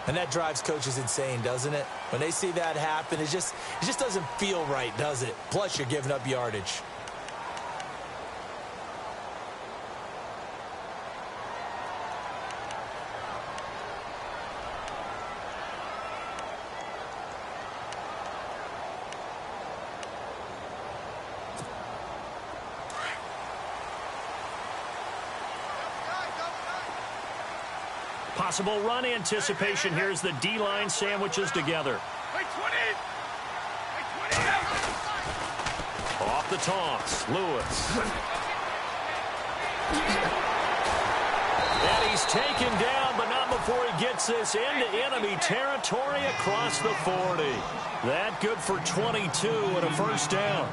And that drives coaches insane, doesn't it? When they see that happen, it just doesn't feel right, does it? Plus, you're giving up yardage. Possible run anticipation. Here's the D-line sandwiches together. Off the toss, Lewis. And he's taken down, but not before he gets this into enemy territory across the 40. That good for 22 and a first down.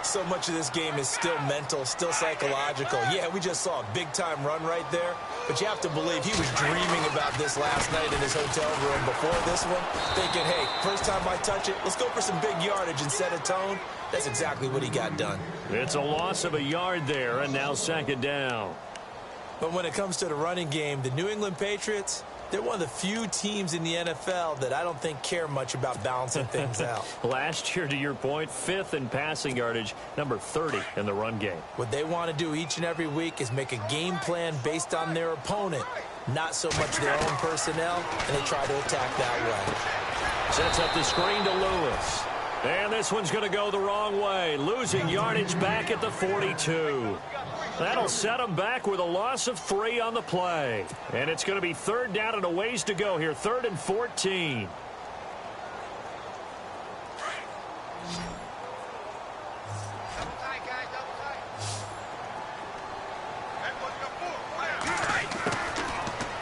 So much of this game is still mental, still psychological. Yeah, we just saw a big-time run right there, but you have to believe he was dreaming about this last night in his hotel room before this one, thinking, hey, first time I touch it, let's go for some big yardage and set a tone. That's exactly what he got done. It's a loss of a yard there, and now second down. But when it comes to the running game, the New England Patriots, they're one of the few teams in the NFL that I don't think care much about balancing things out. Last year, to your point, 5th in passing yardage, number 30 in the run game. What they want to do each and every week is make a game plan based on their opponent, not so much their own personnel, and they try to attack that way. Sets up the screen to Lewis. And this one's going to go the wrong way, losing yardage back at the 42. That'll set him back with a loss of 3 on the play. And it's going to be third down and a ways to go here, 3rd and 14.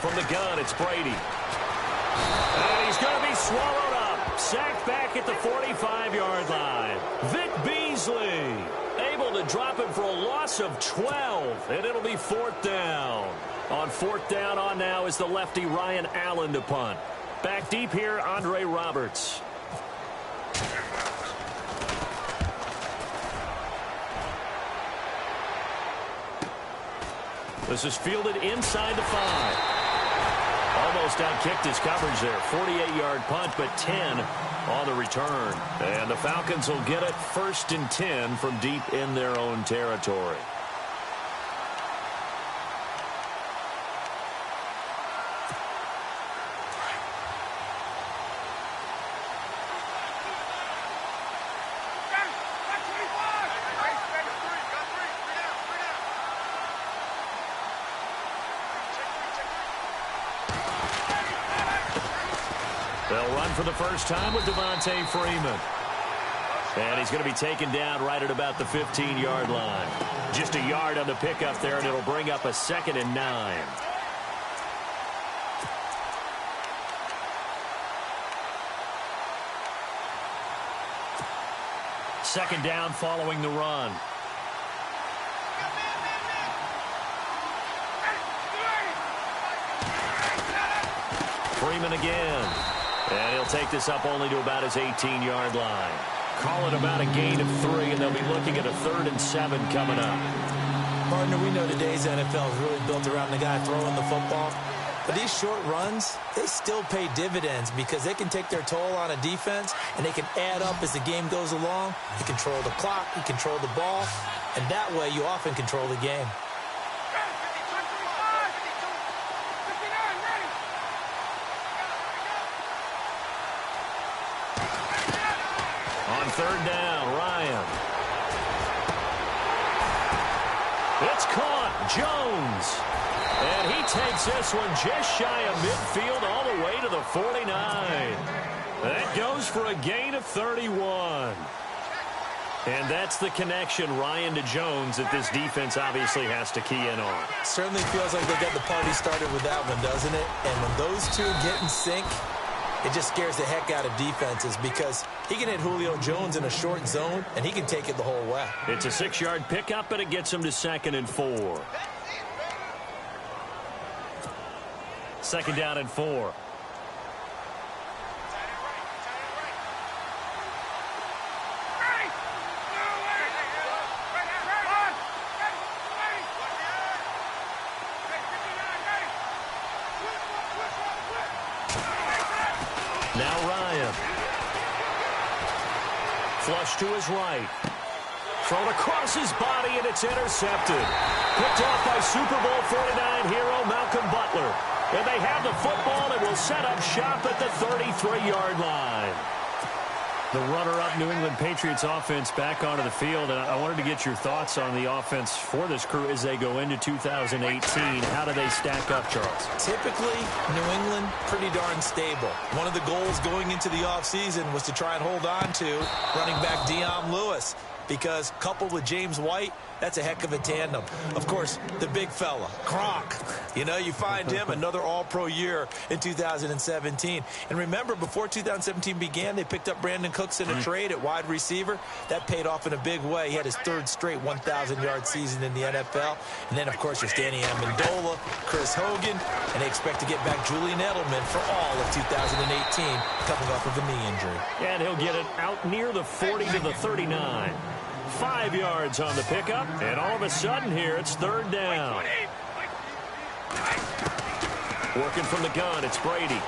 From the gun, it's Brady. And he's going to be swallowed up. Sacked back at the 45-yard line. Vic Beasley able to drop him for a loss of 12, and it'll be 4th down. On 4th down on now is the lefty Ryan Allen to punt. Back deep here, Andre Roberts. This is fielded inside the 5. Almost outkicked his coverage there. 48-yard punt, but 10 on the return. And the Falcons will get it 1st and 10 from deep in their own territory. They'll run for the first time with Devontae Freeman. And he's going to be taken down right at about the 15-yard line. Just a yard on the pickup there, and it'll bring up a 2nd and 9. Second down following the run. Freeman again. And he'll take this up only to about his 18-yard line. Call it about a gain of 3, and they'll be looking at a 3rd and 7 coming up. Partner, we know today's NFL is really built around the guy throwing the football. But these short runs, they still pay dividends because they can take their toll on a defense, and they can add up as the game goes along. You control the clock, you control the ball, and that way you often control the game. On 3rd down, Ryan. It's caught. Jones. And he takes this one just shy of midfield all the way to the 49. That goes for a gain of 31. And that's the connection, Ryan, to Jones, that this defense obviously has to key in on. Certainly feels like they got the party started with that one, doesn't it? And when those two get in sync, it just scares the heck out of defenses because he can hit Julio Jones in a short zone, and he can take it the whole way. It's a 6-yard pickup, and it gets him to 2nd and 4. 2nd down and 4. Now Ryan. Flush to his right. Thrown across his body, and it's intercepted. Picked off by Super Bowl 49 hero Malcolm Butler. And they have the football and will set up shop at the 33-yard line. The runner-up New England Patriots offense back onto the field. And I wanted to get your thoughts on the offense for this crew as they go into 2018. How do they stack up, Charles? Typically, New England, pretty darn stable. One of the goals going into the offseason was to try and hold on to running back Dion Lewis, because coupled with James White, that's a heck of a tandem. Of course, the big fella, Gronk. You know, you find him another all-pro year in 2017. And remember, before 2017 began, they picked up Brandon Cooks in a trade at wide receiver. That paid off in a big way. He had his third straight 1,000-yard season in the NFL. And then, of course, there's Danny Amendola, Chris Hogan, and they expect to get back Julian Edelman for all of 2018, coming off of a knee injury. And he'll get it out near the 40 to the 39. 5 yards on the pickup, and all of a sudden here, it's third down. Working from the gun, it's Brady.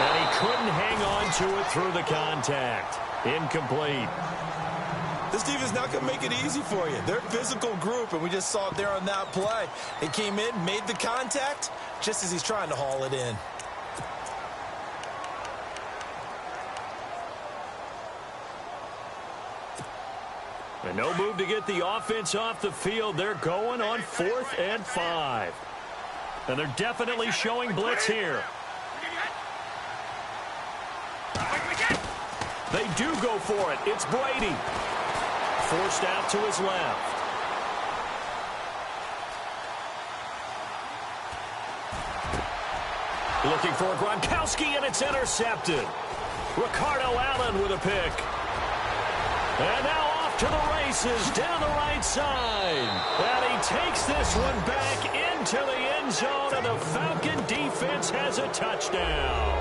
And he couldn't hang on to it through the contact. Incomplete. This defense not going to make it easy for you. They're a physical group, and we just saw it there on that play. They came in, made the contact, just as he's trying to haul it in. And no move to get the offense off the field. They're going on 4th and 5. And they're definitely showing blitz here. They do go for it. It's Brady. Forced out to his left. Looking for Gronkowski, and it's intercepted. Ricardo Allen with a pick. And now off to the races down the right side. And he takes this one back into the end zone, and the Falcon defense has a touchdown.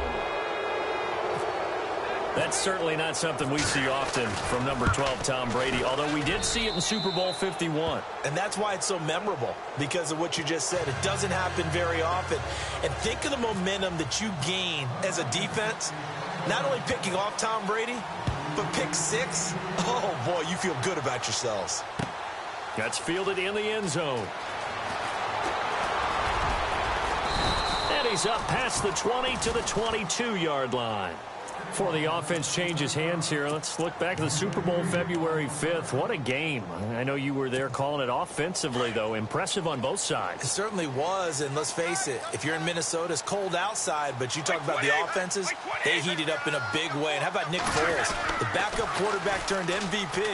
That's certainly not something we see often from number 12, Tom Brady, although we did see it in Super Bowl 51. And that's why it's so memorable, because of what you just said. It doesn't happen very often. And think of the momentum that you gain as a defense, not only picking off Tom Brady, but pick 6, oh, boy, you feel good about yourselves. That's fielded in the end zone. And he's up past the 20 to the 22-yard line. Before the offense changes hands here, let's look back at the Super Bowl February 5th. What a game. I know you were there calling it offensively, though. Impressive on both sides. It certainly was, and let's face it, if you're in Minnesota, it's cold outside, but you talk about the offenses, they heated up in a big way. And how about Nick Foles, the backup quarterback turned MVP,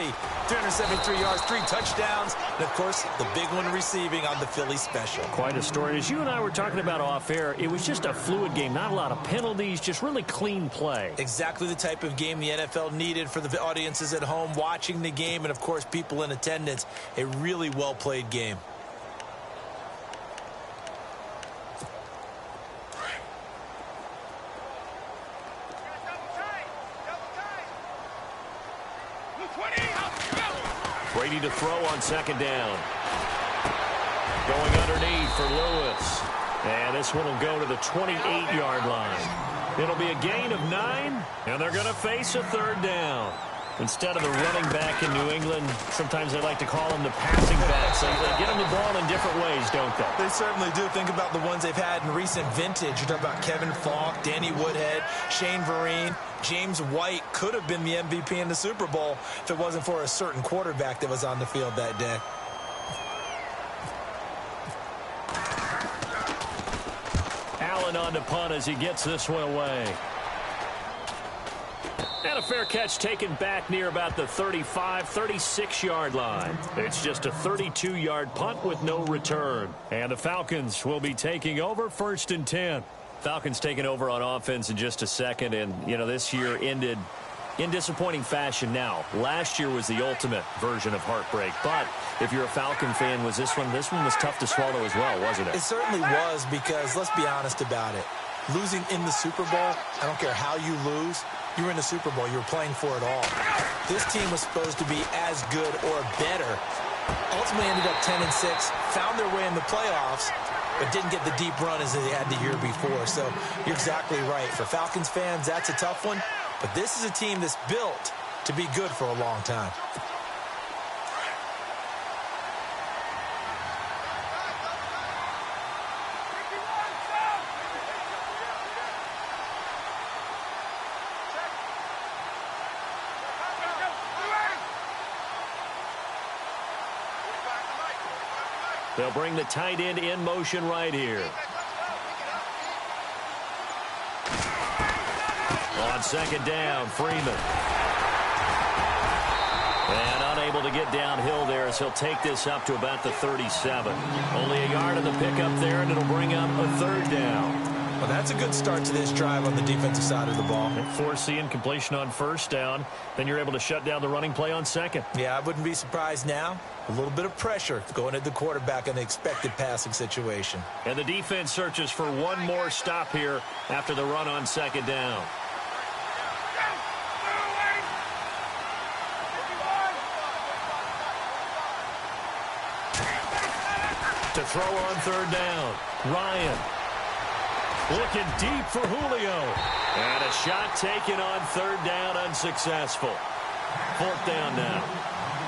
373 yards, 3 touchdowns, and, of course, the big one receiving on the Philly special. Quite a story. As you and I were talking about off air, it was just a fluid game, not a lot of penalties, just really clean play. Exactly the type of game the NFL needed for the audiences at home watching the game, and, of course, people in attendance. A really well-played game. Brady to throw on second down. Going underneath for Lewis. And this one will go to the 28-yard line. It'll be a gain of 9, and they're going to face a third down. Instead of the running back in New England, sometimes they like to call them the passing backs. They get them the ball in different ways, don't they? They certainly do. Think about the ones they've had in recent vintage. You're talking about Kevin Falk, Danny Woodhead, Shane Vereen. James White could have been the MVP in the Super Bowl if it wasn't for a certain quarterback that was on the field that day. Allen on the punt as he gets this one away. And a fair catch taken back near about the 35, 36-yard line. It's just a 32-yard punt with no return. And the Falcons will be taking over 1st and 10. Falcons taking over on offense in just a second. And, you know, this year ended in disappointing fashion now. Last year was the ultimate version of heartbreak. But if you're a Falcon fan, this one was tough to swallow as well, wasn't it? It certainly was, because let's be honest about it. Losing in the Super Bowl, I don't care how you lose, you were in the Super Bowl. You were playing for it all. This team was supposed to be as good or better. Ultimately ended up 10-6, found their way in the playoffs, but didn't get the deep run as they had the year before. So you're exactly right. For Falcons fans, that's a tough one. But this is a team that's built to be good for a long time. They'll bring the tight end in motion right here. On second down, Freeman. And unable to get downhill there as he'll take this up to about the 37. Only a yard of the pickup there, and it'll bring up a third down. Well, that's a good start to this drive on the defensive side of the ball. Forcing completion on first down. Then you're able to shut down the running play on second. Yeah, I wouldn't be surprised now. A little bit of pressure going at the quarterback in the expected passing situation. And the defense searches for one more stop here after the run on second down. To throw on third down, Ryan. Looking deep for Julio. And a shot taken on third down, unsuccessful. Fourth down now.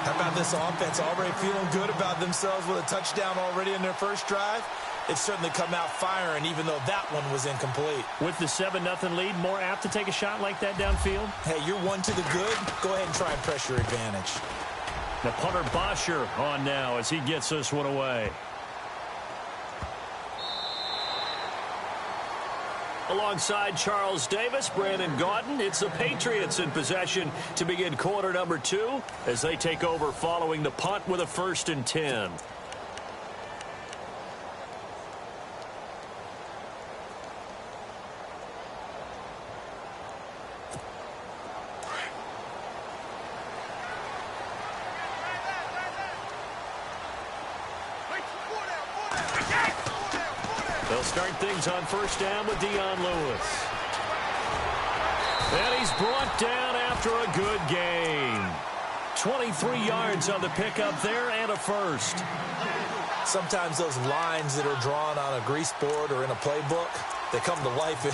How about this offense already feeling good about themselves with a touchdown already in their first drive? It's certainly come out firing, even though that one was incomplete. With the 7-0 lead, more apt to take a shot like that downfield? Hey, you're one to the good. Go ahead and try and press your advantage. The punter Bosher on now as he gets this one away. Alongside Charles Davis, Brandon Gaudin, it's the Patriots in possession to begin quarter number 2 as they take over following the punt with a 1st and 10. They'll start things on first down with Dion Lewis. And he's brought down after a good game. 23 yards on the pickup there and a first. Sometimes those lines that are drawn on a grease board or in a playbook, they come to life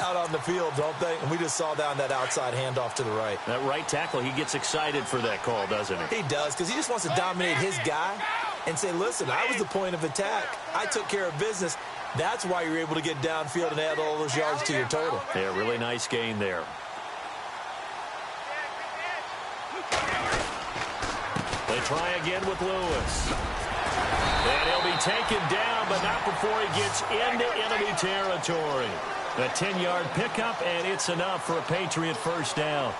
out on the field, don't they? And we just saw down that outside handoff to the right. That right tackle, he gets excited for that call, doesn't he? He does, because he just wants to dominate his guy and say, listen, I was the point of attack. I took care of business. That's why you're able to get downfield and add all those yards to your total. Yeah, really nice gain there. They try again with Lewis. And he'll be taken down, but not before he gets into enemy territory. A 10-yard pickup, and it's enough for a Patriot first down.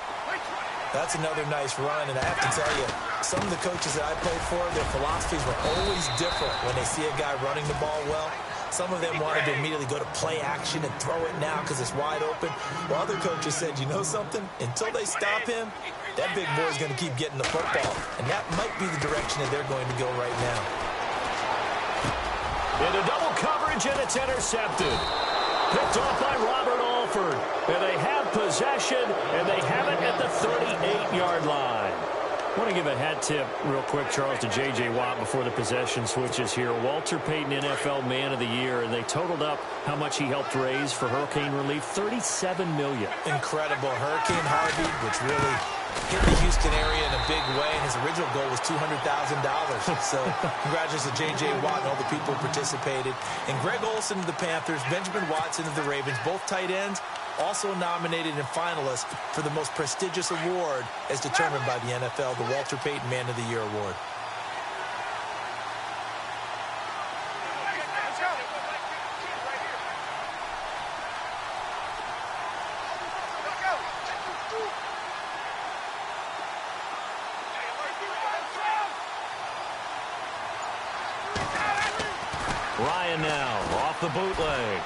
That's another nice run, and I have to tell you, some of the coaches that I played for, their philosophies were always different when they see a guy running the ball well. Some of them wanted to immediately go to play action and throw it now because it's wide open. While other coaches said, you know something? Until they stop him, that big boy's going to keep getting the football. And that might be the direction that they're going to go right now. Into double coverage, and it's intercepted. Picked off by Robert Alford. And they have possession, and they have it at the 38-yard line. I want to give a hat tip real quick, Charles, to J.J. Watt before the possession switches here. Walter Payton, NFL Man of the Year, and they totaled up how much he helped raise for hurricane relief, $37 million. Incredible. Hurricane Harvey, which really hit the Houston area in a big way, and his original goal was $200,000. So congratulations to J.J. Watt and all the people who participated. And Greg Olsen of the Panthers, Benjamin Watson of the Ravens, both tight ends, also nominated and finalists for the most prestigious award as determined by the NFL, the Walter Payton Man of the Year Award. Ryan now off the bootleg.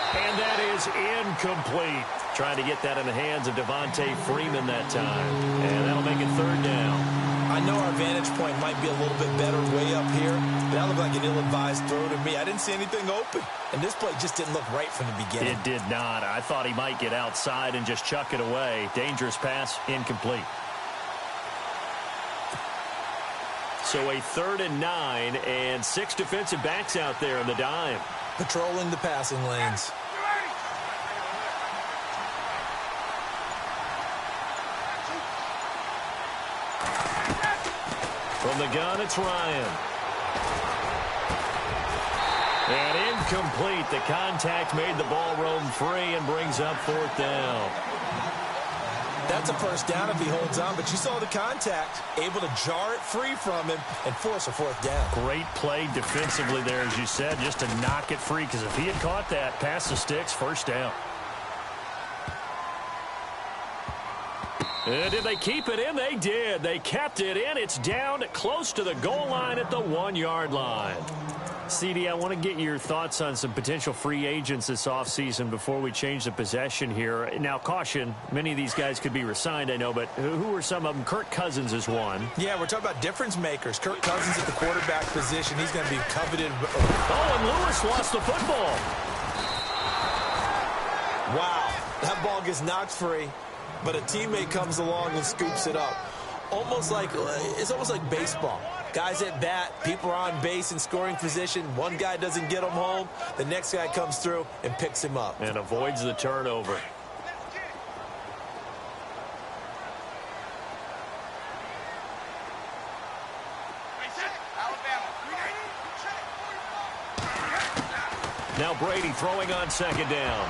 And that is incomplete. Trying to get that in the hands of Devontae Freeman that time. And that'll make it third down. I know our vantage point might be a little bit better way up here, but that looked like an ill-advised throw to me. I didn't see anything open. And this play just didn't look right from the beginning. It did not. I thought he might get outside and just chuck it away. Dangerous pass, incomplete. So a 3rd and 9 and 6 defensive backs out there in the dime. Patrolling the passing lanes. From the gun, it's Ryan. And incomplete. The contact made the ball roam free and brings up 4th down. That's a first down if he holds on, but you saw the contact. Able to jar it free from him and force a 4th down. Great play defensively there, as you said, just to knock it free, because if he had caught that, past the sticks, 1st down. And did they keep it in? They did. They kept it in. It's down close to the goal line at the 1-yard line. CD, I want to get your thoughts on some potential free agents this offseason before we change the possession here. Now, caution, many of these guys could be re-signed, I know, but who are some of them? Kirk Cousins is one. Yeah, we're talking about difference makers. Kirk Cousins at the quarterback position. He's going to be coveted. Oh, and Lewis lost the football. Wow, that ball gets knocked free, but a teammate comes along and scoops it up. It's almost like baseball. Guys at bat, people are on base in scoring position. One guy doesn't get him home. The next guy comes through and picks him up. And avoids the turnover. Now Brady throwing on 2nd down.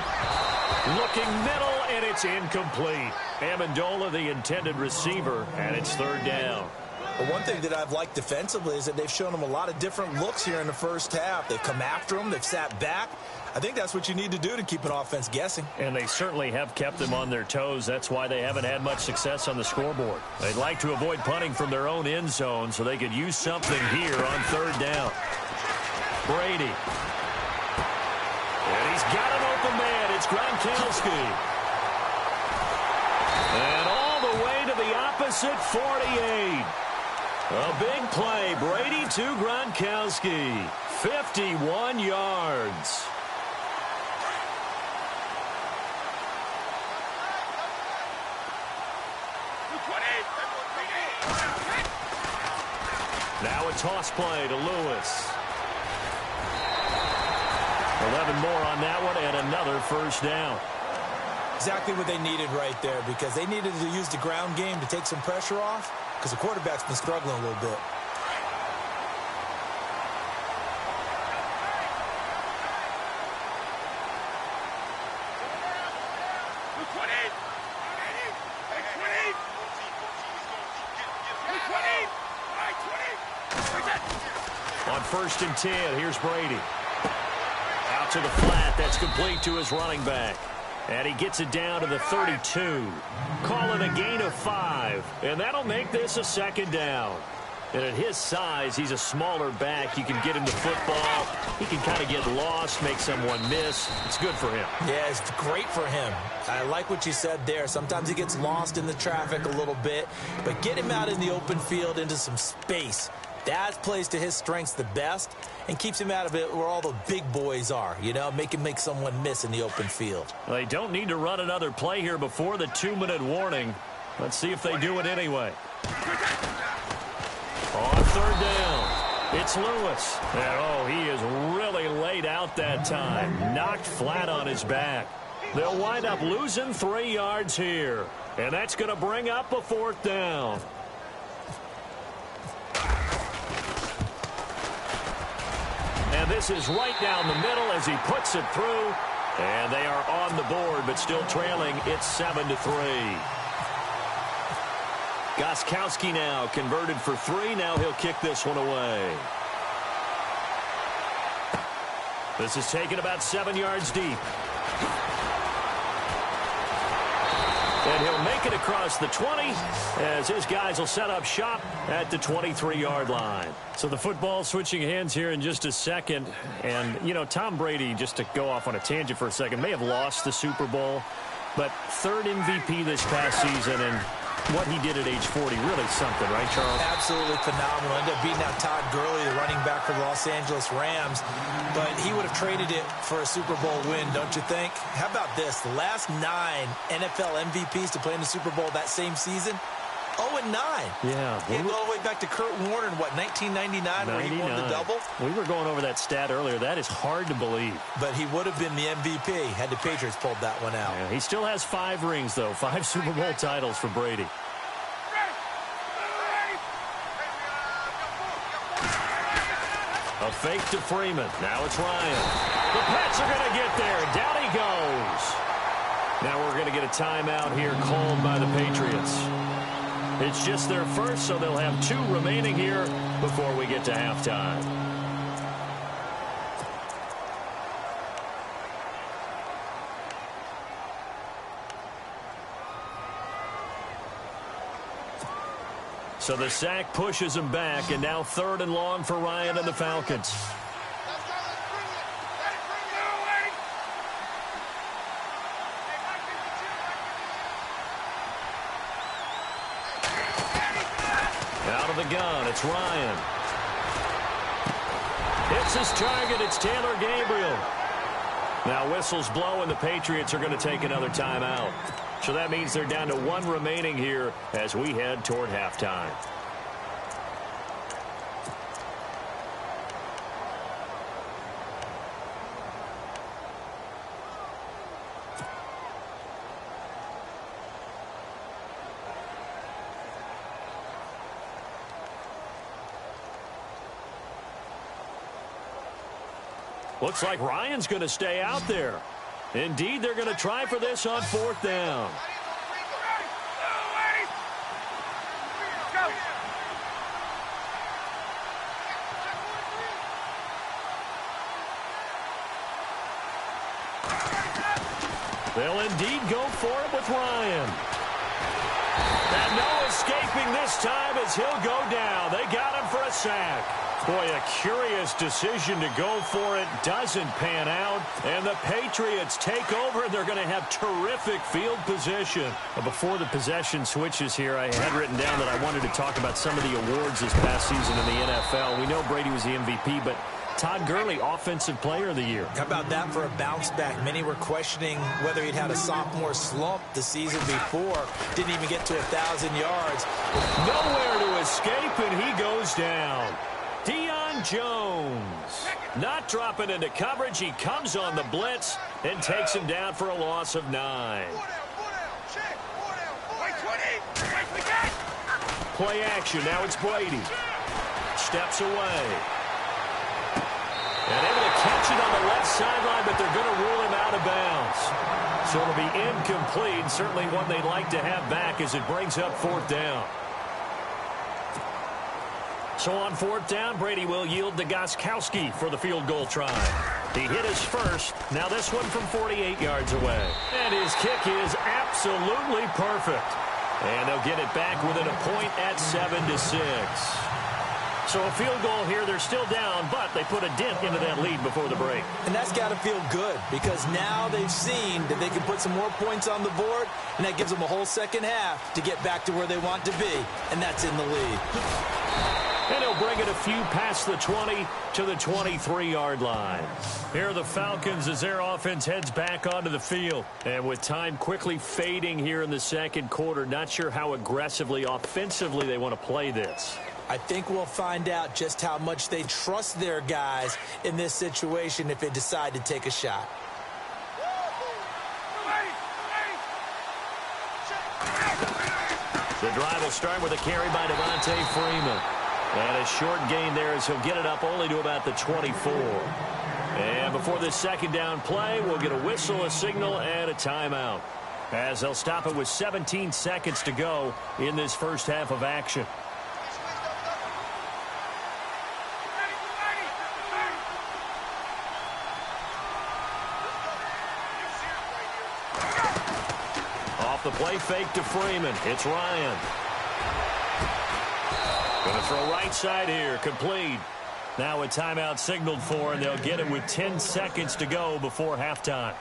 Looking middle, and it's incomplete. Amendola, the intended receiver, and it's 3rd down. But one thing that I've liked defensively is that they've shown them a lot of different looks here in the first half. They've come after them. They've sat back. I think that's what you need to do to keep an offense guessing. And they certainly have kept them on their toes. That's why they haven't had much success on the scoreboard. They'd like to avoid punting from their own end zone so they could use something here on 3rd down. Brady. And he's got an open man. It's Gronkowski. And all the way to the opposite 48. A big play. Brady to Gronkowski. 51 yards. Now a toss play to Lewis. 11 more on that one, and another 1st down. Exactly what they needed right there, because they needed to use the ground game to take some pressure off, because the quarterback's been struggling a little bit. On 1st and 10, here's Brady. Out to the flat. That's complete to his running back. And he gets it down to the 32. Call it a gain of 5. And that'll make this a 2nd down. And at his size, he's a smaller back. You can get him the football. He can kind of get lost, make someone miss. It's good for him. Yeah, it's great for him. I like what you said there. Sometimes he gets lost in the traffic a little bit. But get him out in the open field into some space. That plays to his strengths the best and keeps him out of it where all the big boys are, you know, make someone miss in the open field. Well, they don't need to run another play here before the 2-minute warning. Let's see if they do it anyway. On 3rd down, it's Lewis. And, he is really laid out that time. Knocked flat on his back. They'll wind up losing 3 yards here. And that's going to bring up a 4th down. And this is right down the middle as he puts it through. And they are on the board, but still trailing. It's 7-3. Gronkowski now converted for 3. Now he'll kick this one away. This is taken about 7 yards deep. And he'll make it across the 20 as his guys will set up shop at the 23-yard line. So the football switching hands here in just a second. And, you know, Tom Brady, just to go off on a tangent for a second, may have lost the Super Bowl, but 3rd MVP this past season, and what he did at age 40, really something, right, Charles? Absolutely phenomenal. Ended up beating out Todd Gurley, the running back for the Los Angeles Rams. But he would have traded it for a Super Bowl win, don't you think? How about this? The last 9 NFL MVPs to play in the Super Bowl that same season, 0-9. Yeah. He go all the way back to Kurt Warner in, what, 1999 where he won the double? We were going over that stat earlier. That is hard to believe. But he would have been the MVP had the Patriots pulled that one out. Yeah, he still has 5 rings, though. 5 Super Bowl titles for Brady. A fake to Freeman. Now it's Ryan. The Pats are going to get there. Down he goes. Now we're going to get a timeout here called by the Patriots. It's just their first, so they'll have 2 remaining here before we get to halftime. So the sack pushes him back, and now 3rd and long for Ryan and the Falcons. Out of the gun, it's Ryan. Hits his target, it's Taylor Gabriel. Now whistles blow, and the Patriots are going to take another timeout. So that means they're down to 1 remaining here as we head toward halftime. Looks like Ryan's going to stay out there. Indeed, they're going to try for this on 4th down. They'll indeed go for it with Ryan. And no escaping this time as he'll go down. They got him for a sack. Boy, a curious decision to go for it. Doesn't pan out. And the Patriots take over. They're going to have terrific field position. Before the possession switches here, I had written down that I wanted to talk about some of the awards this past season in the NFL. We know Brady was the MVP, but Todd Gurley, Offensive Player of the Year. How about that for a bounce back? Many were questioning whether he'd had a sophomore slump the season before. Didn't even get to 1,000 yards. Nowhere to escape, and he goes down. Deion Jones not dropping into coverage. He comes on the blitz and takes him down for a loss of 9. Play action. Now it's Brady. Steps away. And able to catch it on the left sideline, but they're going to rule him out of bounds. So it'll be incomplete. Certainly one they'd like to have back as it brings up 4th down. So on 4th down, Brady will yield to Gostkowski for the field goal try. He hit his first. Now this one from 48 yards away. And his kick is absolutely perfect. And they'll get it back within a point at 7-6. So a field goal here. They're still down, but they put a dent into that lead before the break. And that's got to feel good because now they've seen that they can put some more points on the board, and that gives them a whole second half to get back to where they want to be, and that's in the lead. And he'll bring it a few past the 20 to the 23-yard line. Here are the Falcons as their offense heads back onto the field. And with time quickly fading here in the second quarter, not sure how aggressively, offensively they want to play this. I think we'll find out just how much they trust their guys in this situation if they decide to take a shot. The drive will start with a carry by Devontae Freeman. And a short gain there as he'll get it up only to about the 24. And before this second down play, we'll get a whistle, a signal, and a timeout. As they'll stop it with 17 seconds to go in this first half of action. Off the play fake to Freeman. It's Ryan. Going to throw right side here. Complete. Now a timeout signaled for, and they'll get it with 10 seconds to go before halftime.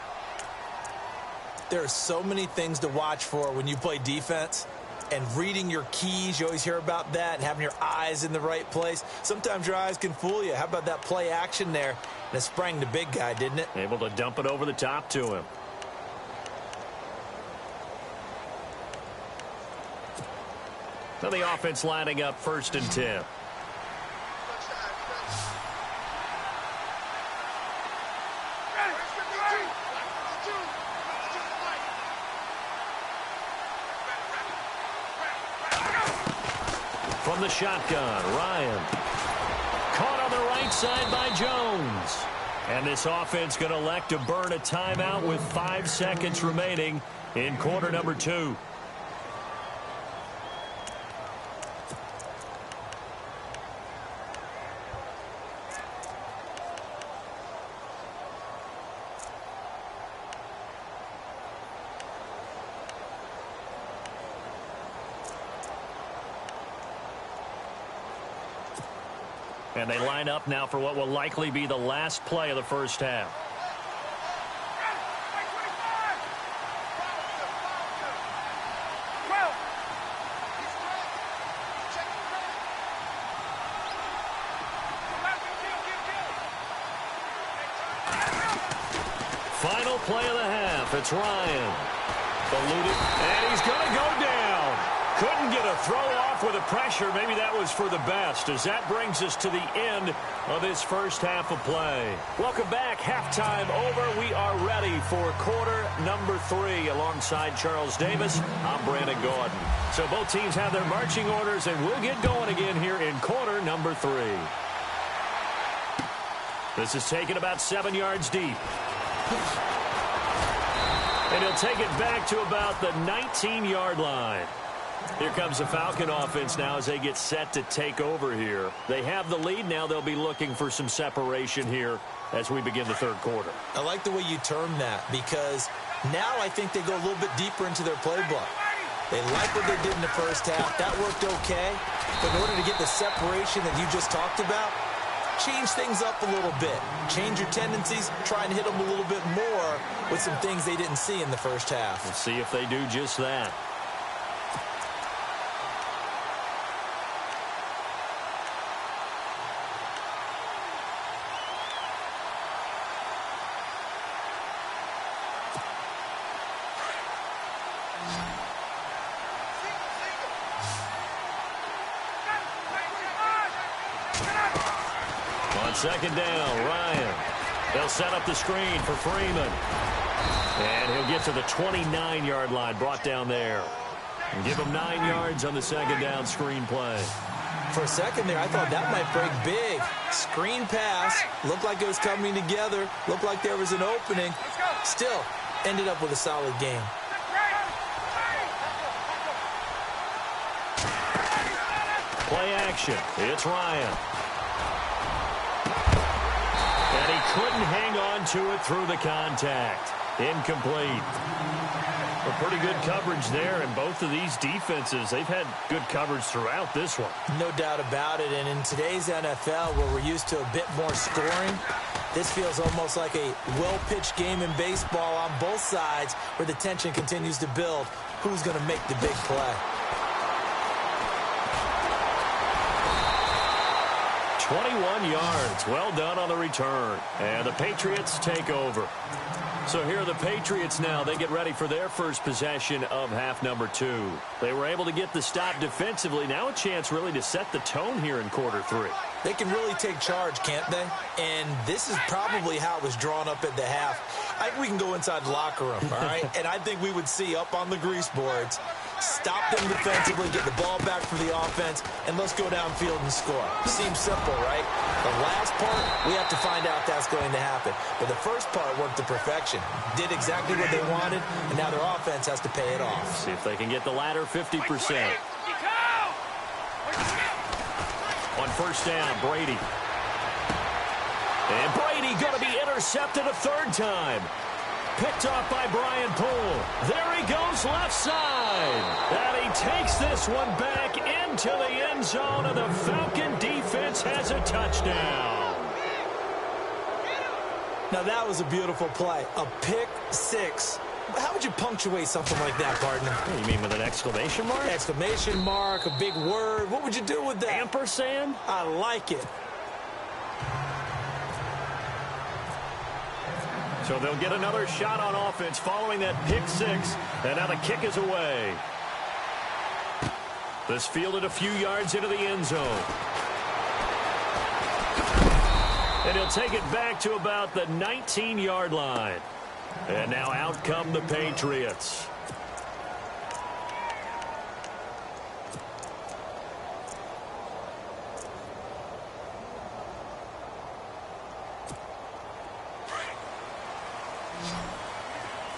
There are so many things to watch for when you play defense. And reading your keys, you always hear about that, and having your eyes in the right place. Sometimes your eyes can fool you. How about that play action there? And it sprang the big guy, didn't it? Able to dump it over the top to him. So the offense lining up 1st and 10. From the shotgun, Ryan. Caught on the right side by Jones. And this offense going to elect to burn a timeout with 5 seconds remaining in quarter number 2. And they line up now for what will likely be the last play of the first half. Final play of the half. It's Ryan. Eluded, and he's going to go down. Couldn't get a throw off with the pressure. Maybe that was for the best, as that brings us to the end of this first half of play. Welcome back. Halftime over. We are ready for quarter number 3. Alongside Charles Davis, I'm Brandon Gordon. So both teams have their marching orders, and we'll get going again here in quarter number 3. This is taken about 7 yards deep. And he'll take it back to about the 19-yard line. Here comes the Falcon offense now as they get set to take over here. They have the lead now. They'll be looking for some separation here as we begin the third quarter. I like the way you term that, because now I think they go a little bit deeper into their playbook. They like what they did in the first half. That worked okay. But in order to get the separation that you just talked about, change things up a little bit. Change your tendencies. Try and hit them a little bit more with some things they didn't see in the first half. We'll see if they do just that. Second down, Ryan. They'll set up the screen for Freeman. And he'll get to the 29-yard line, brought down there. And give him 9 yards on the second down screen play. For a second there, I thought that might break big. Screen pass. Looked like it was coming together. Looked like there was an opening. Still, ended up with a solid game. Play action. It's Ryan. And he couldn't hang on to it through the contact. Incomplete. A pretty good coverage there, and both of these defenses, they've had good coverage throughout this one. No doubt about it, and in today's NFL, where we're used to a bit more scoring, this feels almost like a well-pitched game in baseball on both sides, where the tension continues to build. Who's going to make the big play? 21 yards. Well done on the return. And the Patriots take over. So here are the Patriots now. They get ready for their first possession of half number 2. They were able to get the stop defensively. Now a chance really to set the tone here in quarter 3. They can really take charge, can't they? And this is probably how it was drawn up at the half. I think we can go inside the locker room, all right? And I think we would see up on the grease boards, stop them defensively, get the ball back for the offense, and let's go downfield and score. Seems simple, right? The last part, we have to find out that's going to happen. But the first part worked to perfection. Did exactly what they wanted, and now their offense has to pay it off. See if they can get the latter 50%. On first down, Brady. And Brady going to be intercepted a third time. Picked off by Brian Poole. There he goes left side. And he takes this one back into the end zone, and the Falcon defense has a touchdown. Now that was a beautiful play. A pick six. How would you punctuate something like that, partner? You mean with an exclamation mark? Exclamation mark, a big word. What would you do with that? Ampersand? I like it. So they'll get another shot on offense following that pick six. And now the kick is away. This fielded a few yards into the end zone. And he'll take it back to about the 19-yard line. And now out come the Patriots.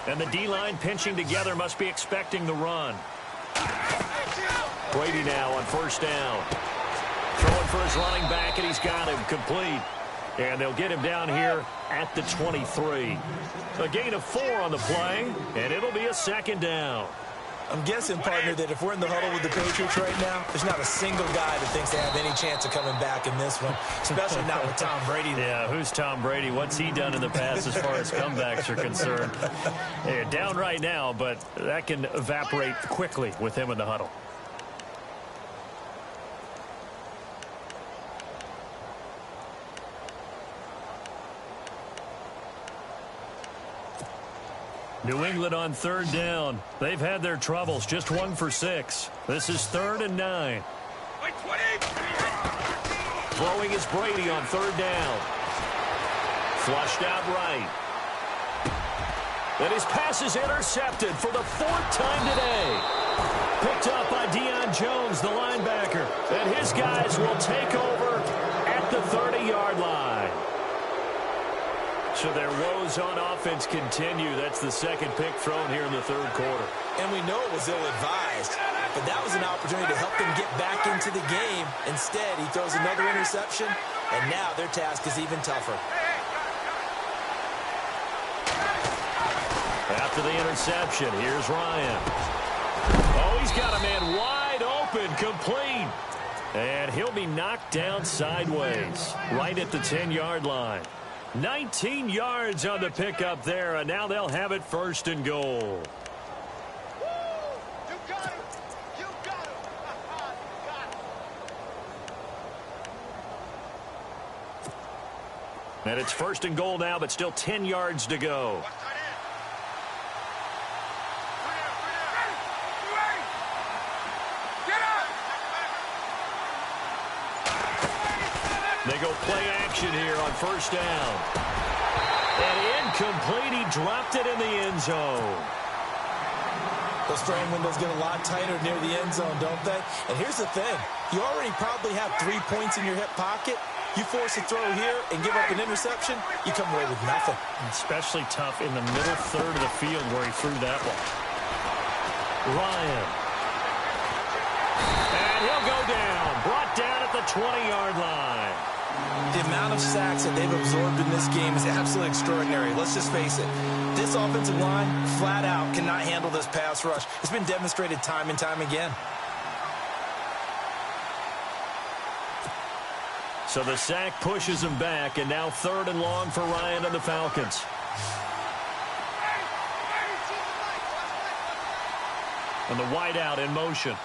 And the D-line pinching together must be expecting the run. Brady now on first down. Throwing for his running back, and he's got him complete. And they'll get him down here at the 23. A gain of 4 on the play, and it'll be a second down. I'm guessing, partner, that if we're in the huddle with the Patriots right now, there's not a single guy that thinks they have any chance of coming back in this one, especially not with Tom Brady. Yeah, who's Tom Brady? What's he done in the past as far as comebacks are concerned? They're down right now, but that can evaporate quickly with him in the huddle. New England on third down. They've had their troubles, just 1 for 6. This is 3rd and 9. Throwing is Brady on third down. Flushed out right. And his pass is intercepted for the 4th time today. Picked up by Deion Jones, the linebacker. And his guys will take over at the 30-yard line. So their woes on offense continue. That's the second pick thrown here in the 3rd quarter. And we know it was ill-advised, but that was an opportunity to help them get back into the game. Instead, he throws another interception, and now their task is even tougher. After the interception, here's Ryan. Oh, he's got a man wide open, complete. And he'll be knocked down sideways, right at the 10-yard line. 19 yards on the pickup there, and now they'll have it 1st and goal. You got him. You got him. And it's 1st and goal now, but still 10 yards to go. They go play action here on first down. And incomplete. He dropped it in the end zone. Those throwing windows get a lot tighter near the end zone, don't they? And here's the thing. You already probably have 3 points in your hip pocket. You force a throw here and give up an interception, you come away with nothing. Especially tough in the middle third of the field where he threw that one. Ryan. And he'll go down. Brought down at the 20-yard line. The amount of sacks that they've absorbed in this game is absolutely extraordinary. Let's just face it. This offensive line, flat out, cannot handle this pass rush. It's been demonstrated time and time again. So the sack pushes him back, and now 3rd and long for Ryan and the Falcons. And the wideout in motion.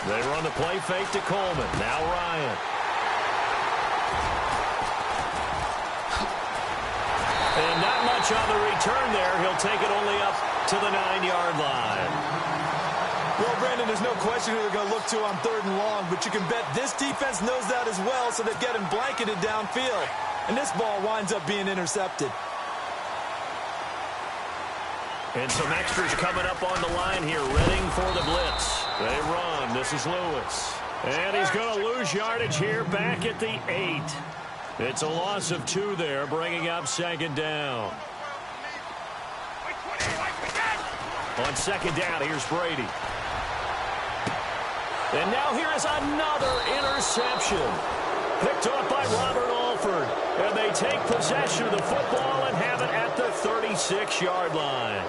They run the play fake to Coleman. Now Ryan. And not much on the return there. He'll take it only up to the 9-yard line. Well, Brandon, there's no question who they're going to look to on 3rd and long, but you can bet this defense knows that as well, so they've got him blanketed downfield. And this ball winds up being intercepted. And some extras coming up on the line here, readying for the blitz. They run. This is Lewis. And he's going to lose yardage here back at the 8. It's a loss of 2 there, bringing up 2nd down. On 2nd down, here's Brady. And now here is another interception. Picked up by Robert Alford. And they take possession of the football and have it at the 36-yard line.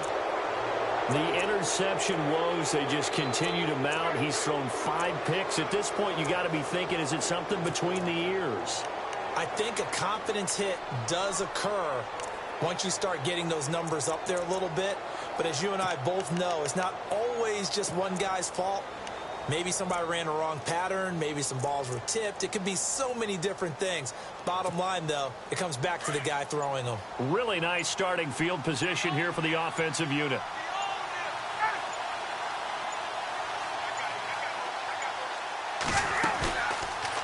The interception woes, they just continue to mount. He's thrown 5 picks. At this point, you got to be thinking, is it something between the ears? I think a confidence hit does occur once you start getting those numbers up there a little bit. But as you and I both know, it's not always just one guy's fault. Maybe somebody ran a wrong pattern. Maybe some balls were tipped. It could be so many different things. Bottom line, though, it comes back to the guy throwing them. Really nice starting field position here for the offensive unit.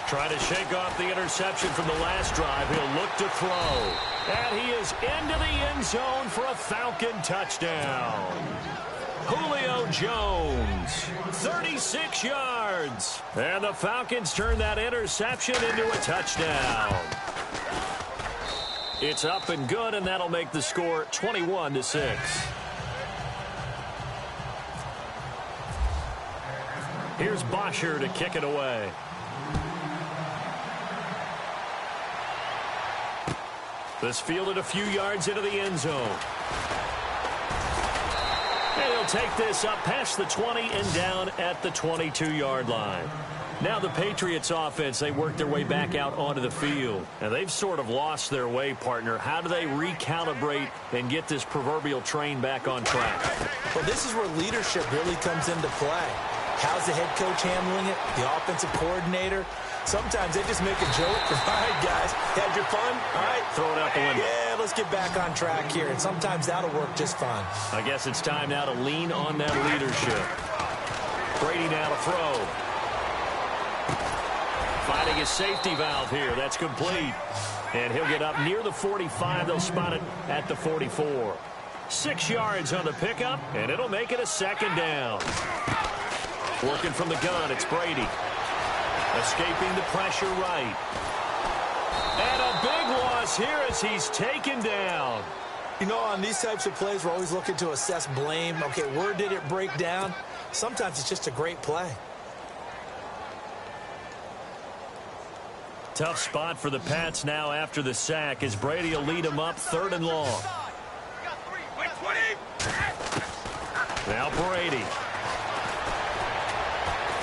Trying to shake off the interception from the last drive. He'll look to throw. And he is into the end zone for a Falcon touchdown. Julio Jones, 36 yards. And the Falcons turn that interception into a touchdown. It's up and good, and that'll make the score 21-6. Here's Bosher to kick it away. This fielded a few yards into the end zone. And he'll take this up past the 20 and down at the 22-yard line. Now the Patriots offense, they work their way back out onto the field. And they've sort of lost their way, partner. How do they recalibrate and get this proverbial train back on track? Well, this is where leadership really comes into play. How's the head coach handling it? The offensive coordinator? Sometimes they just make a joke. All right, guys, had your fun? All right. Throw it out the window. Yeah, let's get back on track here. And sometimes that'll work just fine. I guess it's time now to lean on that leadership. Brady now to throw. Finding his safety valve here. That's complete. And he'll get up near the 45. They'll spot it at the 44. 6 yards on the pickup, and it'll make it a second down. Working from the gun, it's Brady. Escaping the pressure right. And a big loss here as he's taken down. You know, on these types of plays, we're always looking to assess blame. Okay, where did it break down? Sometimes it's just a great play. Tough spot for the Pats now after the sack as Brady will lead them up 3rd and long. Now Brady.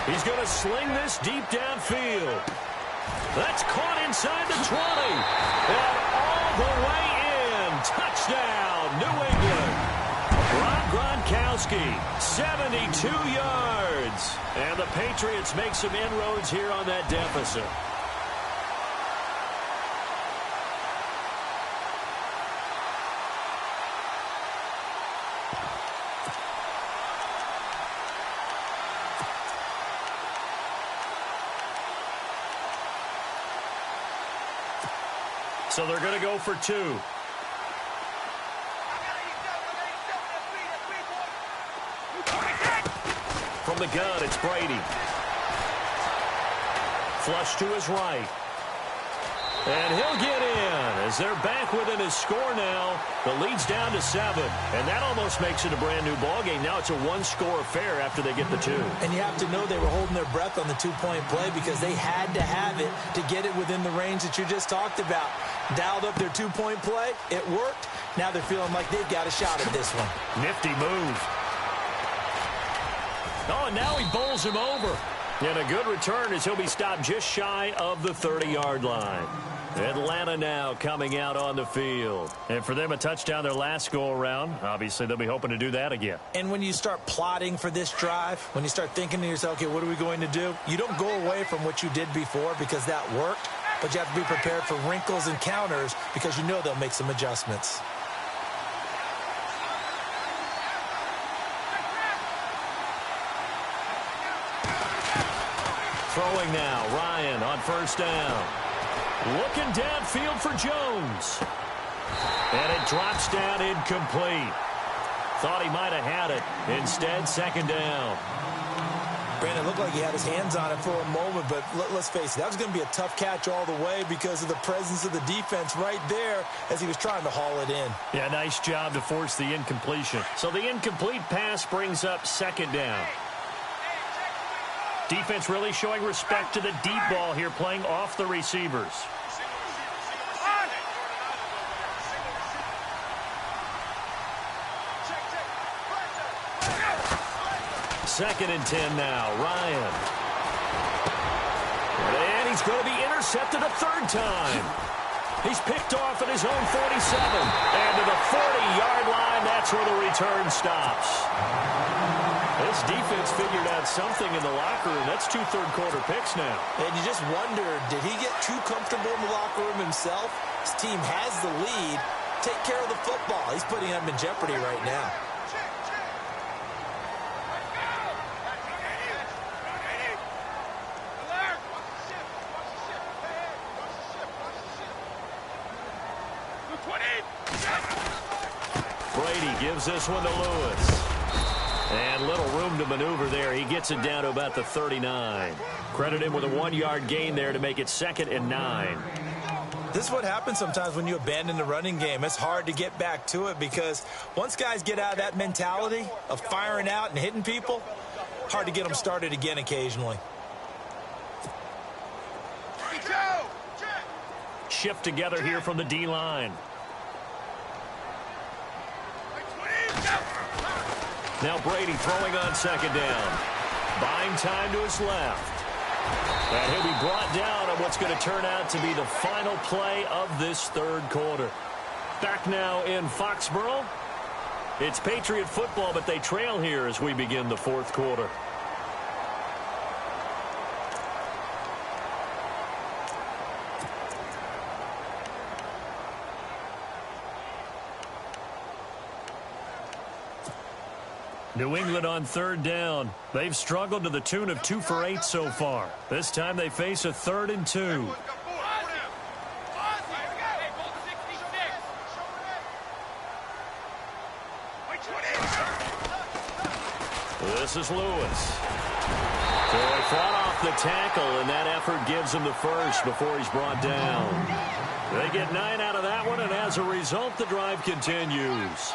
He's going to sling this deep downfield. That's caught inside the 20. And all the way in. Touchdown, New England. Rob Gronkowski, 72 yards. And the Patriots make some inroads here on that deficit. So they're going to go for 2. From the gun, it's Brady. Flush to his right. And he'll get in as they're back within his score now. The lead's down to 7. And that almost makes it a brand new ballgame. Now it's a one-score affair after they get the 2. And you have to know they were holding their breath on the two-point play because they had to have it to get it within the range that you just talked about. Dialed up their two-point play. It worked. Now they're feeling like they've got a shot at this one. Nifty move. Oh, and now he bowls him over. And a good return as he'll be stopped just shy of the 30-yard line. Atlanta now coming out on the field. And for them, a touchdown their last go-around. Obviously, they'll be hoping to do that again. And when you start plotting for this drive, when you start thinking to yourself, okay, what are we going to do? You don't go away from what you did before because that worked. But you have to be prepared for wrinkles and counters because you know they'll make some adjustments. Throwing now, Ryan on 1st down. Looking downfield for Jones. And it drops down incomplete. Thought he might have had it. Instead, 2nd down. Brandon, it looked like he had his hands on it for a moment, but let's face it, that was going to be a tough catch all the way because of the presence of the defense right there as he was trying to haul it in. Yeah, nice job to force the incompletion. So the incomplete pass brings up 2nd down. Defense really showing respect to the deep ball here, playing off the receivers. 2nd and 10 now. Ryan. And he's going to be intercepted a 3rd time. He's picked off at his own 47. And to the 40-yard line, that's where the return stops. This defense figured out something in the locker room. That's 2 third-quarter picks now. And you just wonder, did he get too comfortable in the locker room himself? His team has the lead. Take care of the football. He's putting them in jeopardy right now. Brady gives this one to Lewis. And little room to maneuver there. He gets it down to about the 39. Credit him with a 1-yard gain there to make it 2nd and 9. This is what happens sometimes when you abandon the running game. It's hard to get back to it because once guys get out of that mentality of firing out and hitting people, hard to get them started again occasionally. Shift together here from the D-line. Now Brady throwing on 2nd down. Buying time to his left. And he'll be brought down on what's going to turn out to be the final play of this 3rd quarter. Back now in Foxborough. It's Patriot football, but they trail here as we begin the 4th quarter. New England on 3rd down. They've struggled to the tune of 2 for 8 so far. This time they face a 3rd and 2. This is Lewis. So he fought off the tackle, and that effort gives him the first before he's brought down. They get 9 out of that one, and as a result, the drive continues.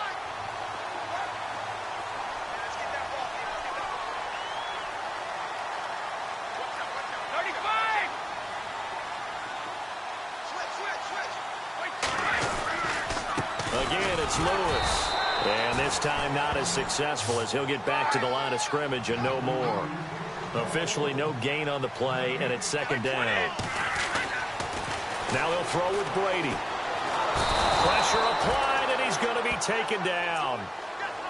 Again, it's Lewis. And this time not as successful as he'll get back to the line of scrimmage and no more. Officially no gain on the play, and it's 2nd down. Now he'll throw with Brady. Pressure applied, and he's going to be taken down.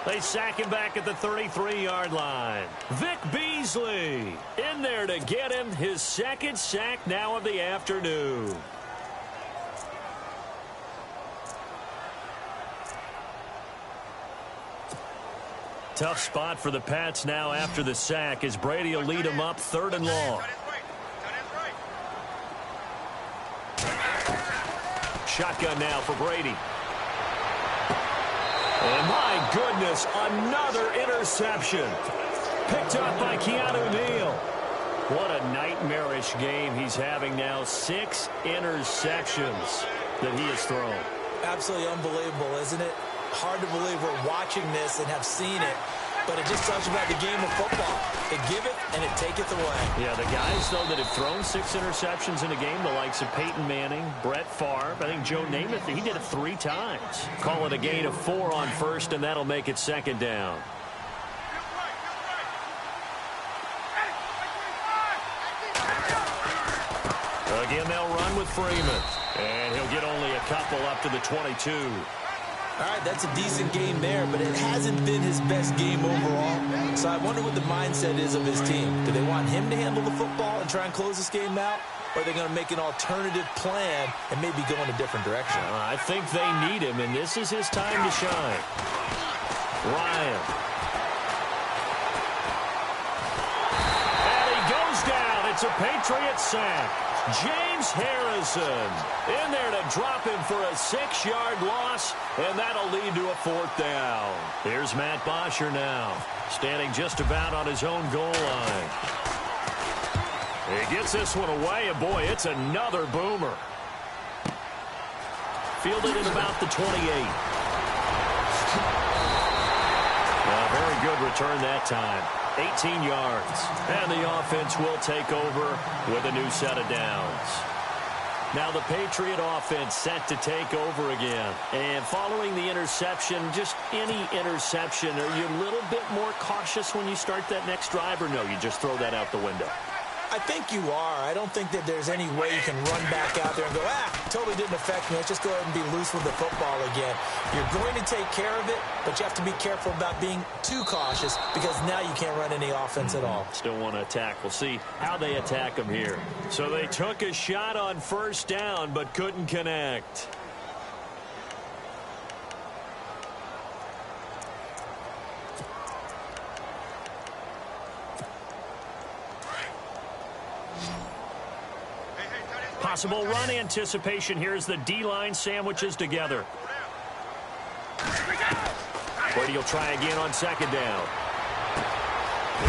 They sack him back at the 33-yard line. Vic Beasley in there to get him his 2nd sack now of the afternoon. Tough spot for the Pats now after the sack as Brady will lead them up 3rd and long. Shotgun now for Brady. And my goodness, another interception. Picked up by Keanu Neal. What a nightmarish game he's having now. 6 interceptions that he has thrown. Absolutely unbelievable, isn't it? Hard to believe we're watching this and have seen it, but it just tells you about the game of football. They give it and it taketh away. Yeah, the guys, though, that have thrown 6 interceptions in a game, the likes of Peyton Manning, Brett Favre, I think Joe Namath, he did it 3 times. Call it a gain of 4 on 1st, and that'll make it 2nd down. Again, they'll run with Freeman, and he'll get only a couple up to the 22. All right, that's a decent game there, but it hasn't been his best game overall. So I wonder what the mindset is of his team. Do they want him to handle the football and try and close this game out? Or are they going to make an alternative plan and maybe go in a different direction? I think they need him, and this is his time to shine. Ryan. And he goes down. It's a Patriot sack. James Harrison in there to drop him for a 6-yard loss, and that'll lead to a 4th down. Here's Matt Bosher now, standing just about on his own goal line. He gets this one away, and boy, it's another boomer. Fielded at about the 28. A very good return that time. 18 yards. And the offense will take over with a new set of downs. Now the Patriot offense set to take over again. And following the interception, just any interception, are you a little bit more cautious when you start that next drive, or no, you just throw that out the window? I think you are. I don't think that there's any way you can run back out there and go, totally didn't affect me. Let's just go ahead and be loose with the football again. You're going to take care of it, but you have to be careful about being too cautious because now you can't run any offense at all. Still want to attack. We'll see how they attack them here. So they took a shot on first down, but couldn't connect. Possible run anticipation here as the D-line sandwiches together. Brady will try again on second down.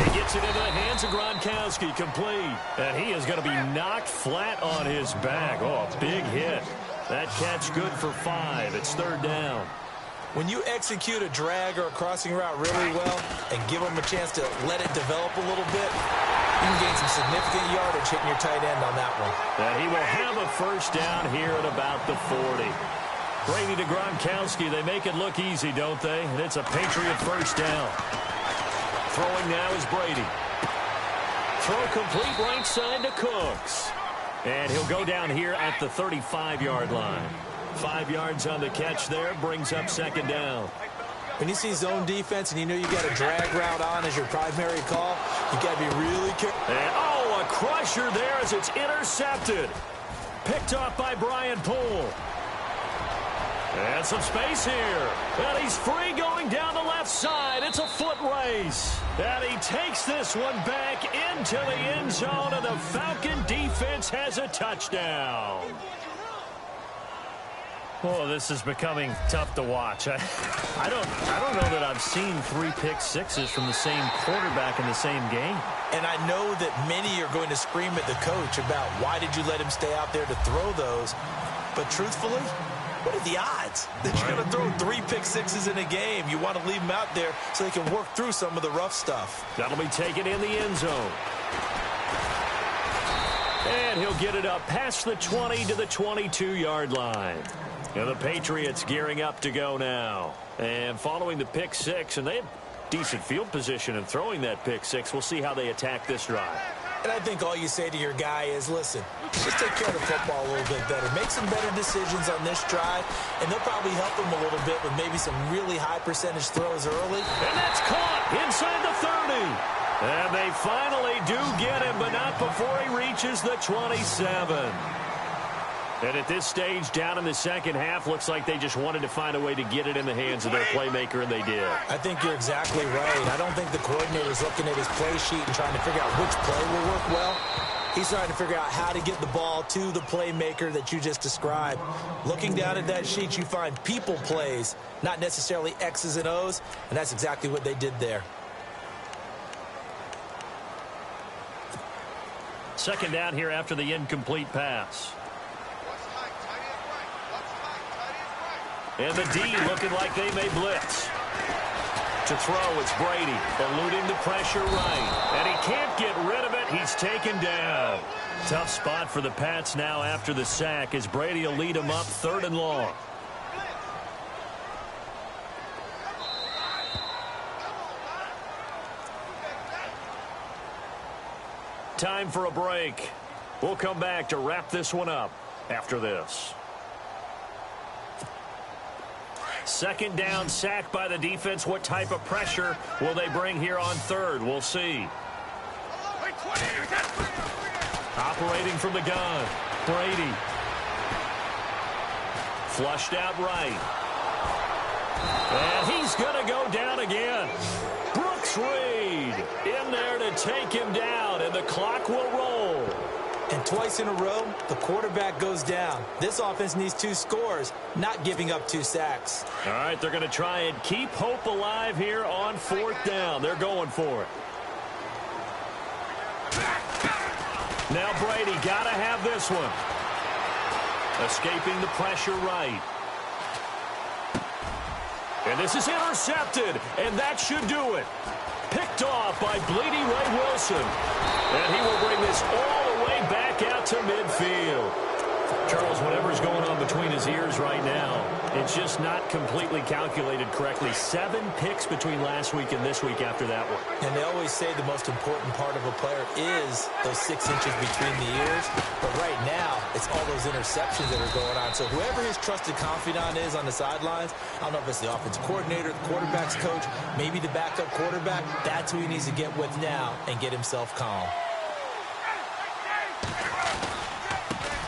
He gets it into the hands of Gronkowski, complete. And he is going to be knocked flat on his back. Oh, a big hit. That catch good for 5. It's third down. When you execute a drag or a crossing route really well and give them a chance to let it develop a little bit, you can gain some significant yardage hitting your tight end on that one. And he will have a first down here at about the 40. Brady to Gronkowski. They make it look easy, don't they? And it's a Patriot first down. Throwing now is Brady. Throw complete right side to Cooks. And he'll go down here at the 35-yard line. 5 yards on the catch there, brings up second down. When you see zone defense and you know you got a drag route on as your primary call, you got to be really careful. And, a crusher there as it's intercepted. Picked off by Brian Poole. And some space here. And he's free going down the left side. It's a foot race. And he takes this one back into the end zone, and the Falcon defense has a touchdown. Oh, this is becoming tough to watch. I don't know that I've seen 3 pick sixes from the same quarterback in the same game. And I know that many are going to scream at the coach about why did you let him stay out there to throw those. But truthfully, what are the odds that you're going to throw 3 pick sixes in a game? You want to leave them out there so they can work through some of the rough stuff. That'll be taken in the end zone. And he'll get it up past the 20 to the 22-yard line. And the Patriots gearing up to go now. And following the pick six, and they have decent field position in throwing that pick six. We'll see how they attack this drive. And I think all you say to your guy is, listen, just take care of the football a little bit better. Make some better decisions on this drive, and they'll probably help him a little bit with maybe some really high percentage throws early. And that's caught inside the 30. And they finally do get him, but not before he reaches the 27. And at this stage, down in the second half, looks like they just wanted to find a way to get it in the hands of their playmaker, and they did. I think you're exactly right. I don't think the coordinator's looking at his play sheet and trying to figure out which play will work well. He's trying to figure out how to get the ball to the playmaker that you just described. Looking down at that sheet, you find people plays, not necessarily X's and O's, and that's exactly what they did there. Second down here after the incomplete pass. And the D looking like they may blitz. To throw, it's Brady, eluding the pressure right. And he can't get rid of it. He's taken down. Tough spot for the Pats now after the sack as Brady will lead them up 3rd and long. Time for a break. We'll come back to wrap this one up after this. Second down, sack by the defense. What type of pressure will they bring here on 3rd? We'll see. Operating from the gun, Brady. Flushed out right. And he's going to go down again. Brooks Reed in there to take him down, and the clock will roll. And twice in a row, the quarterback goes down. This offense needs 2 scores, not giving up 2 sacks. All right, they're going to try and keep hope alive here on 4th down. They're going for it. Now Brady got to have this one. Escaping the pressure right. And this is intercepted, and that should do it. Picked off by Bleedy Ray Wilson. And he will bring this all the way back out to midfield. Charles, whatever's going on between his ears right now, it's just not completely calculated correctly. 7 picks between last week and this week after that one. And they always say the most important part of a player is those 6 inches between the ears. But right now, it's all those interceptions that are going on. So whoever his trusted confidant is on the sidelines, I don't know if it's the offensive coordinator, the quarterback's coach, maybe the backup quarterback, that's who he needs to get with now and get himself calm.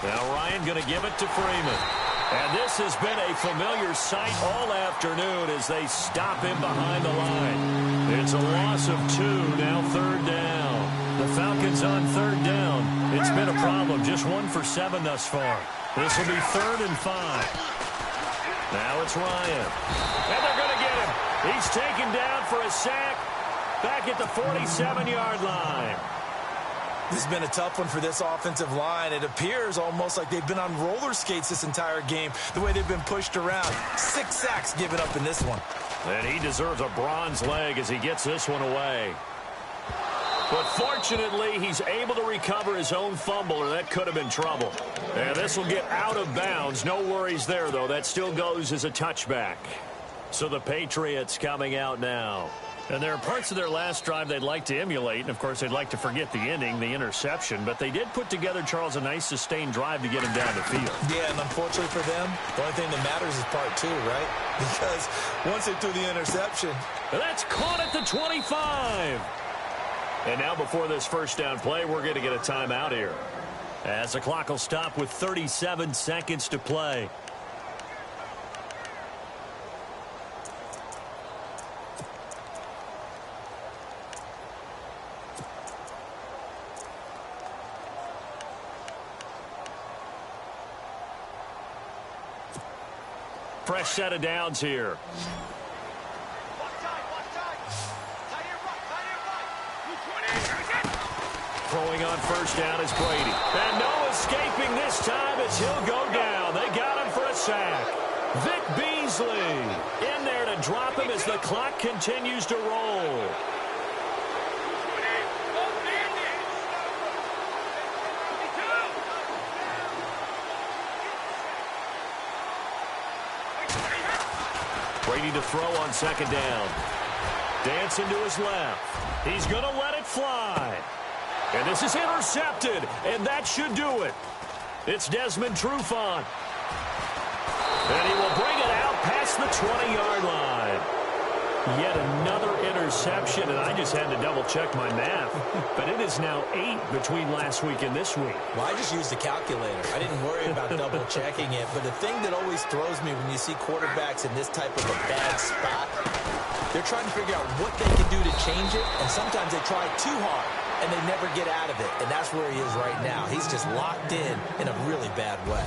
Now Ryan going to give it to Freeman. And this has been a familiar sight all afternoon as they stop him behind the line. It's a loss of 2, now 3rd down. The Falcons on 3rd down. It's been a problem, just 1 for 7 thus far. This will be 3rd and 5. Now it's Ryan. And they're going to get him. He's taken down for a sack back at the 47-yard line. This has been a tough one for this offensive line. It appears almost like they've been on roller skates this entire game, the way they've been pushed around. 6 sacks given up in this one. And he deserves a bronze leg as he gets this one away. But fortunately, he's able to recover his own fumble, or that could have been trouble. And this will get out of bounds. No worries there, though. That still goes as a touchback. So the Patriots coming out now. And there are parts of their last drive they'd like to emulate. And, of course, they'd like to forget the ending, the interception. But they did put together, Charles, a nice sustained drive to get him down the field. Yeah, and unfortunately for them, the only thing that matters is part 2, right? Because once they threw the interception. That's caught at the 25. And now before this first down play, we're going to get a timeout here. As the clock will stop with 37 seconds to play. Fresh set of downs here. Throwing on first down is Brady. And no escaping this time as he'll go down. They got him for a sack. Vic Beasley in there to drop him as the clock continues to roll. Brady to throw on second down. Dancing to his left. He's going to let it fly. And this is intercepted, and that should do it. It's Desmond Trufant. And he will bring it out past the 20-yard line. Yet another interception, and I just had to double-check my math. But it is now 8 between last week and this week. Well, I just used the calculator. I didn't worry about double-checking it. But the thing that always throws me when you see quarterbacks in this type of a bad spot, they're trying to figure out what they can do to change it, and sometimes they try too hard, and they never get out of it. And that's where he is right now. He's just locked in a really bad way.